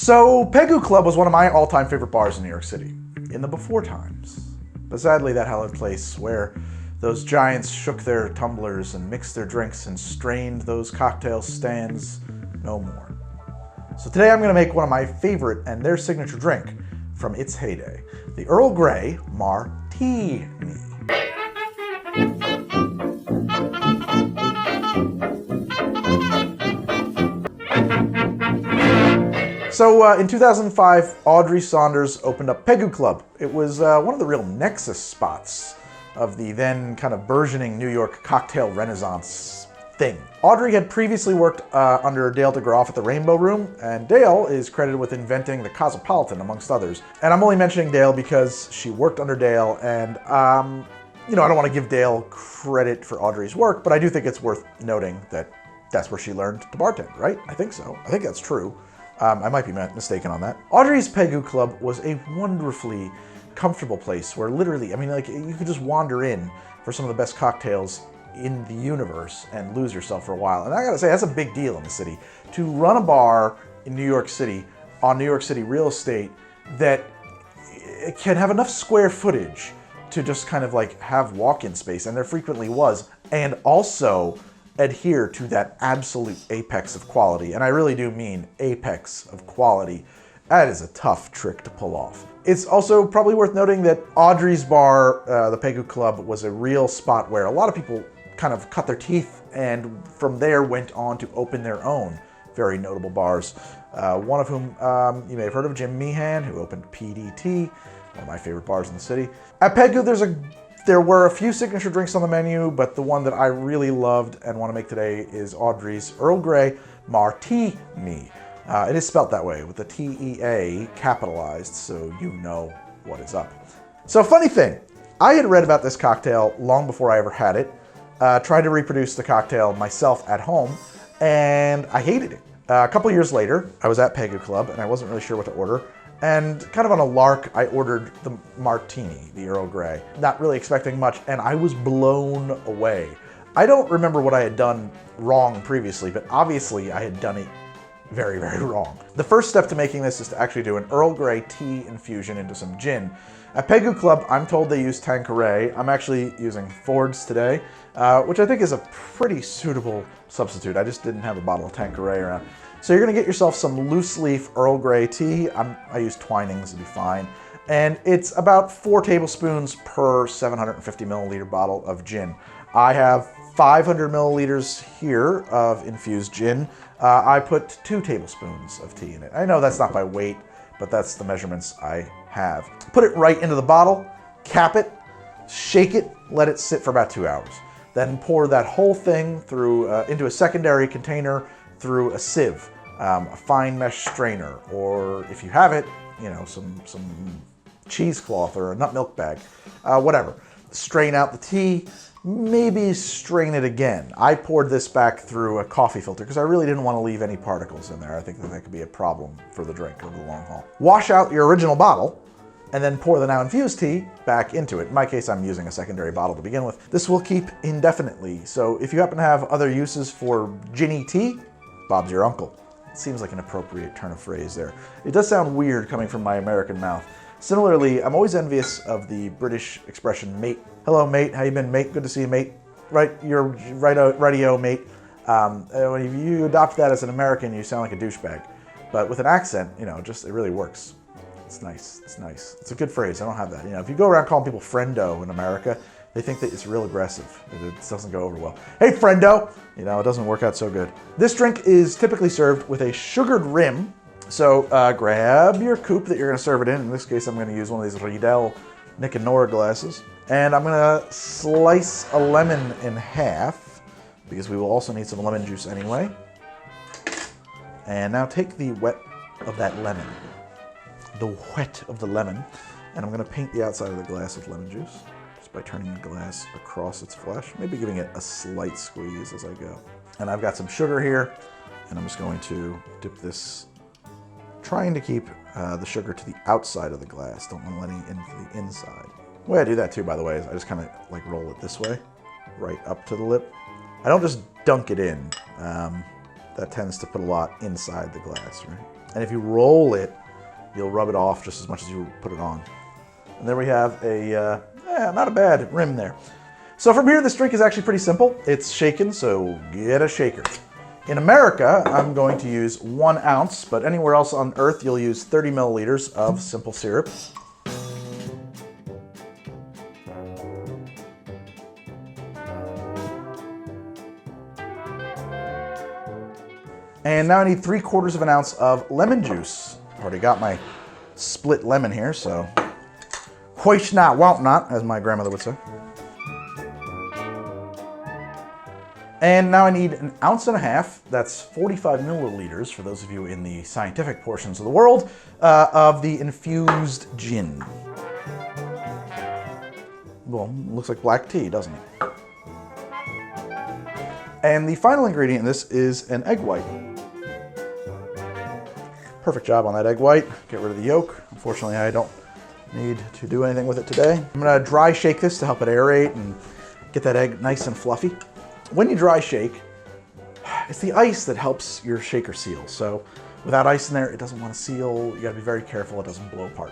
So, Pegu Club was one of my all-time favorite bars in New York City, in the before times. But sadly, that hallowed place where those giants shook their tumblers and mixed their drinks and strained those cocktails stands no more. So today I'm going to make one of my favorite and their signature drink from its heyday, the Earl Grey MarTEAni. So in 2005, Audrey Saunders opened up Pegu Club. It was one of the real nexus spots of the then kind of burgeoning New York cocktail renaissance thing. Audrey had previously worked under Dale DeGroff at the Rainbow Room, and Dale is credited with inventing the Cosmopolitan, amongst others. And I'm only mentioning Dale because she worked under Dale, and you know, I don't want to give Dale credit for Audrey's work, but I do think it's worth noting that that's where she learned to bartend, right? I think so. I think that's true. I might be mistaken on that. Audrey's Pegu Club was a wonderfully comfortable place where literally, I mean, like, you could just wander in for some of the best cocktails in the universe and lose yourself for a while. And I gotta say, that's a big deal in the city. To run a bar in New York City on New York City real estate that can have enough square footage to just kind of like have walk-in space, and there frequently was, and also adhere to that absolute apex of quality. And I really do mean apex of quality. That is a tough trick to pull off. It's also probably worth noting that Audrey's bar, the Pegu Club, was a real spot where a lot of people kind of cut their teeth and from there went on to open their own very notable bars. One of whom you may have heard of, Jim Meehan, who opened PDT, one of my favorite bars in the city. At Pegu, there were a few signature drinks on the menu, but the one that I really loved and want to make today is Audrey's Earl Grey MarTEAni. It is spelt that way, with the T-E-A capitalized, so you know what is up. So funny thing, I had read about this cocktail long before I ever had it, tried to reproduce the cocktail myself at home, and I hated it. A couple years later, I was at Pegu Club, and I wasn't really sure what to order, and kind of on a lark, I ordered the MarTEAni, the Earl Grey, not really expecting much, and I was blown away. I don't remember what I had done wrong previously, but obviously I had done it very, very wrong. The first step to making this is to actually do an Earl Grey tea infusion into some gin. At Pegu Club, I'm told they use Tanqueray. I'm actually using Ford's today, which I think is a pretty suitable substitute. I just didn't have a bottle of Tanqueray around. So you're gonna get yourself some loose leaf Earl Grey tea. I use Twinings, it'll be fine. And it's about 4 tablespoons per 750 milliliter bottle of gin. I have 500 milliliters here of infused gin. I put 2 tablespoons of tea in it. I know that's not by weight, but that's the measurements I have. Put it right into the bottle, cap it, shake it, let it sit for about 2 hours. Then pour that whole thing through into a secondary container through a sieve, a fine mesh strainer, or if you have it, you know, some cheesecloth or a nut milk bag, whatever. Strain out the tea, maybe strain it again. I poured this back through a coffee filter because I really didn't want to leave any particles in there. I think that could be a problem for the drink over the long haul. Wash out your original bottle and then pour the now infused tea back into it. In my case, I'm using a secondary bottle to begin with. This will keep indefinitely, so if you happen to have other uses for ginny tea, Bob's your uncle. It seems like an appropriate turn of phrase there. It does sound weird coming from my American mouth. Similarly, I'm always envious of the British expression mate. Hello, mate. How you been, mate? Good to see you, mate. Right, you're rightio, mate. When you adopt that as an American, you sound like a douchebag. But with an accent, you know, just it really works. It's nice. It's nice. It's a good phrase. I don't have that. You know, if you go around calling people friendo in America, they think that it's real aggressive. It doesn't go over well. Hey, friendo! You know, it doesn't work out so good. This drink is typically served with a sugared rim. So grab your coupe that you're going to serve it in. In this case, I'm going to use one of these Riedel Nick and Nora glasses. And I'm going to slice a lemon in half because we will also need some lemon juice anyway. And now take the wet of that lemon, the wet of the lemon, and I'm going to paint the outside of the glass with lemon juice just by turning the glass across its flesh, maybe giving it a slight squeeze as I go. And I've got some sugar here, and I'm just going to dip this, trying to keep the sugar to the outside of the glass. Don't want to let any into the inside. The way I do that too, by the way, is I just kind of like roll it this way, right up to the lip. I don't just dunk it in. that tends to put a lot inside the glass, right? And if you roll it, you'll rub it off just as much as you put it on. And there we have a, not a bad rim there. So from here, this drink is actually pretty simple. It's shaken, so get a shaker. In America, I'm going to use 1 ounce, but anywhere else on Earth, you'll use 30 milliliters of simple syrup. And now I need 3/4 of an ounce of lemon juice. Already got my split lemon here, so whoish not, want not, as my grandmother would say. And now I need 1.5 ounces, that's 45 milliliters, for those of you in the scientific portions of the world, of the infused gin. Well, looks like black tea, doesn't it? And the final ingredient in this is an egg white. Perfect job on that egg white. Get rid of the yolk. Unfortunately, I don't need to do anything with it today. I'm gonna dry shake this to help it aerate and get that egg nice and fluffy. When you dry shake, it's the ice that helps your shaker seal. So without ice in there, it doesn't want to seal. You gotta be very careful it doesn't blow apart.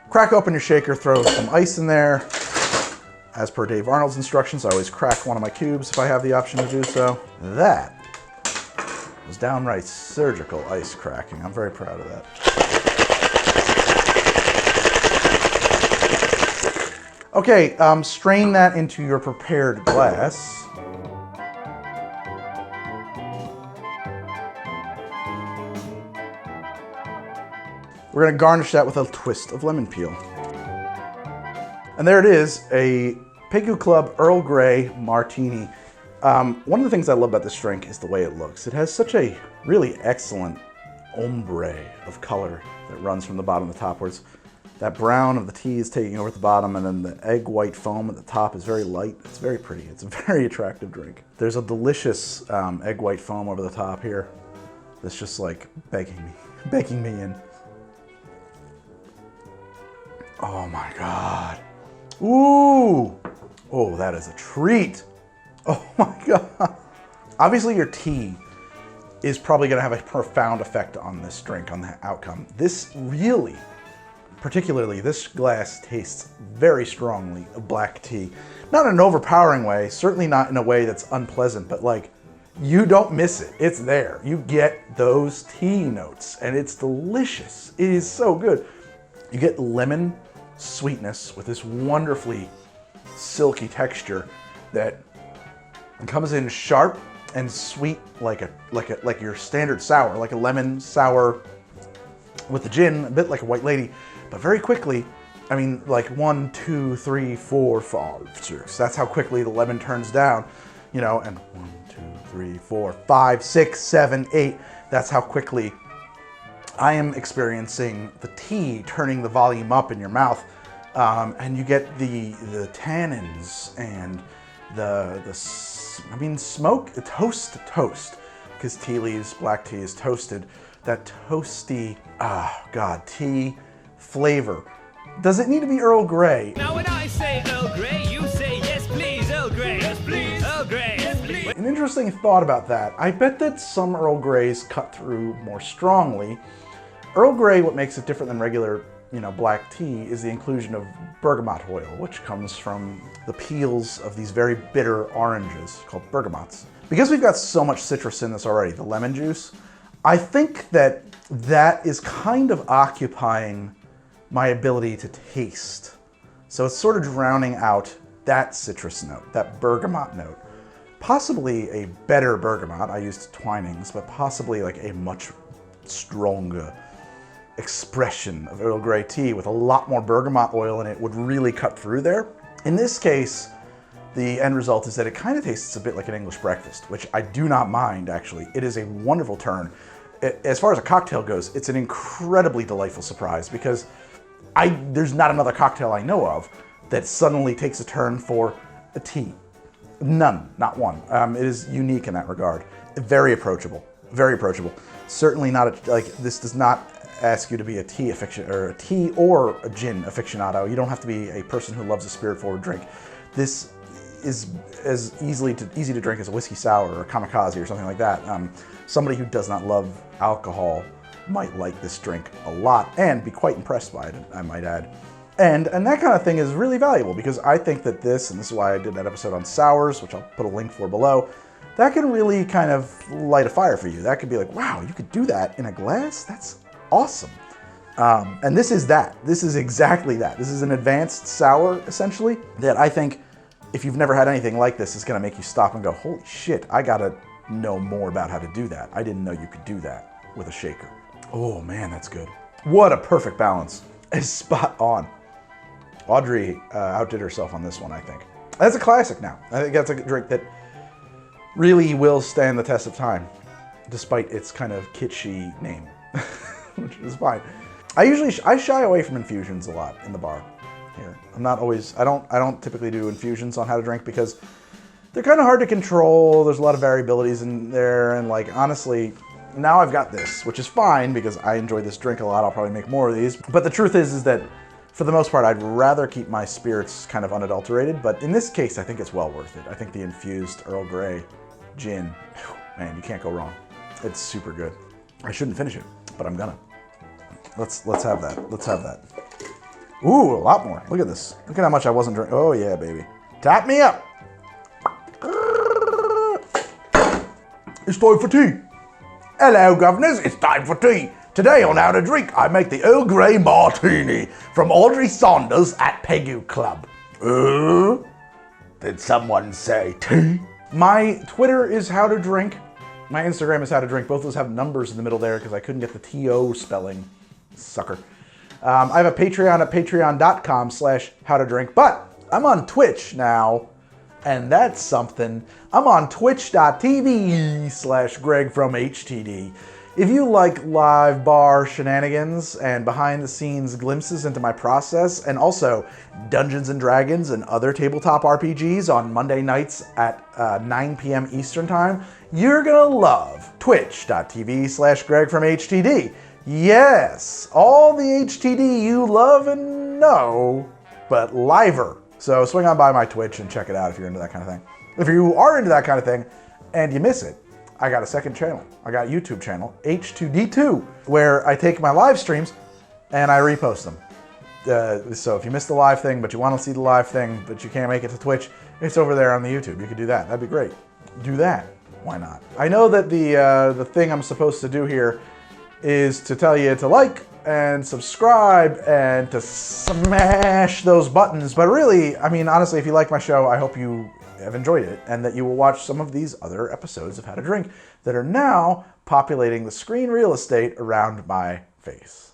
Crack open your shaker, throw some ice in there. As per Dave Arnold's instructions, I always crack one of my cubes if I have the option to do so. That was downright surgical ice cracking. I'm very proud of that. Okay, strain that into your prepared glass. We're gonna garnish that with a twist of lemon peel. And there it is, a Pegu Club Earl Grey MarTEAni. One of the things I love about this drink is the way it looks. It has such a really excellent ombre of color that runs from the bottom to the top, where that brown of the tea is taking over at the bottom, and then the egg white foam at the top is very light. It's very pretty. It's a very attractive drink. There's a delicious egg white foam over the top here that's just like begging me in. Oh my God. Ooh. Oh, that is a treat. Oh my God. Obviously your tea is probably gonna have a profound effect on this drink, on the outcome. This really, particularly this glass, tastes very strongly of black tea. Not in an overpowering way, certainly not in a way that's unpleasant, but like, you don't miss it. It's there. You get those tea notes and it's delicious. It is so good. You get lemon sweetness with this wonderfully silky texture that comes in sharp and sweet like your standard sour, like a lemon sour with the gin, a bit like a white lady, but very quickly, I mean, like 1, 2, 3, 4, 5, 6. That's how quickly the lemon turns down, you know, and 1, 2, 3, 4, 5, 6, 7, 8. That's how quickly I am experiencing the tea turning the volume up in your mouth, and you get the tannins and smoke, toast, because tea leaves, black tea is toasted. That toasty, tea flavor. Does it need to be Earl Grey? Now when I say Earl Grey, you say yes please, Earl Grey, yes please, Earl Grey, yes please. An interesting thought about that. I bet that some Earl Greys cut through more strongly. Earl Grey, what makes it different than regular, black tea is the inclusion of bergamot oil, which comes from the peels of these very bitter oranges called bergamots. Because we've got so much citrus in this already, the lemon juice, I think that is kind of occupying my ability to taste. So it's sort of drowning out that citrus note, that bergamot note. Possibly a better bergamot, I used Twinings, but possibly like a much stronger expression of Earl Grey tea with a lot more bergamot oil in it would really cut through there. In this case, the end result is that it kind of tastes a bit like an English breakfast, which I do not mind, actually. It is a wonderful turn. As far as a cocktail goes, it's an incredibly delightful surprise because there's not another cocktail I know of that suddenly takes a turn for a tea. None, not one. It is unique in that regard. Very approachable, very approachable. Certainly not, this does not ask you to be a tea or a gin aficionado. You don't have to be a person who loves a spirit-forward drink. This is as easy to drink as a whiskey sour or a kamikaze or something like that. Somebody who does not love alcohol might like this drink a lot and be quite impressed by it, I might add. And that kind of thing is really valuable because I think that this, and this is why I did that episode on sours, which I'll put a link for below, that can really kind of light a fire for you. That could be like, wow, you could do that in a glass? That's awesome. And this is that. This is exactly that. This is an advanced sour, essentially, that I think if you've never had anything like this, is going to make you stop and go, holy shit, I got to know more about how to do that. I didn't know you could do that with a shaker. Oh man, that's good. What a perfect balance. It's spot on. Audrey outdid herself on this one, I think. That's a classic now. I think that's a drink that really will stand the test of time, despite its kind of kitschy name, which is fine. I shy away from infusions a lot in the bar here. I don't typically do infusions on how to drink because they're kind of hard to control. There's a lot of variabilities in there, and like honestly, now I've got this, which is fine because I enjoy this drink a lot. I'll probably make more of these. But the truth is that for the most part, I'd rather keep my spirits kind of unadulterated. But in this case, I think it's well worth it. I think the infused Earl Grey gin, man, you can't go wrong. It's super good. I shouldn't finish it, but I'm gonna. Let's have that. Let's have that. Ooh, a lot more. Look at this. Look at how much I wasn't drinking. Oh yeah, baby. Tap me up. It's time for tea. Hello, governors. It's time for tea. Today on How to Drink, I make the Earl Grey MarTEAni from Audrey Saunders at Pegu Club. Did someone say tea? My Twitter is How to Drink. My Instagram is How to Drink. Both of those have numbers in the middle there because I couldn't get the T-O spelling. Sucker. I have a Patreon at patreon.com/howtodrink, but I'm on Twitch now, and that's something. I'm on twitch.tv/GregFromHTD. If you like live bar shenanigans and behind-the-scenes glimpses into my process, and also Dungeons & Dragons and other tabletop RPGs on Monday nights at 9 p.m. Eastern Time, you're gonna love twitch.tv/GregFromHTD. Yes, all the HTD you love and know, but liver. So swing on by my Twitch and check it out if you're into that kind of thing. If you are into that kind of thing and you miss it, I got a second channel. I got a YouTube channel, H2D2, where I take my live streams and I repost them. So if you missed the live thing, but you want to see the live thing, but you can't make it to Twitch, it's over there on the YouTube. You could do that. That'd be great. Do that. Why not? I know that the thing I'm supposed to do here is to tell you to like and subscribe and to smash those buttons. But really, I mean, honestly, if you like my show, I hope you have enjoyed it and that you will watch some of these other episodes of How to Drink that are now populating the screen real estate around my face.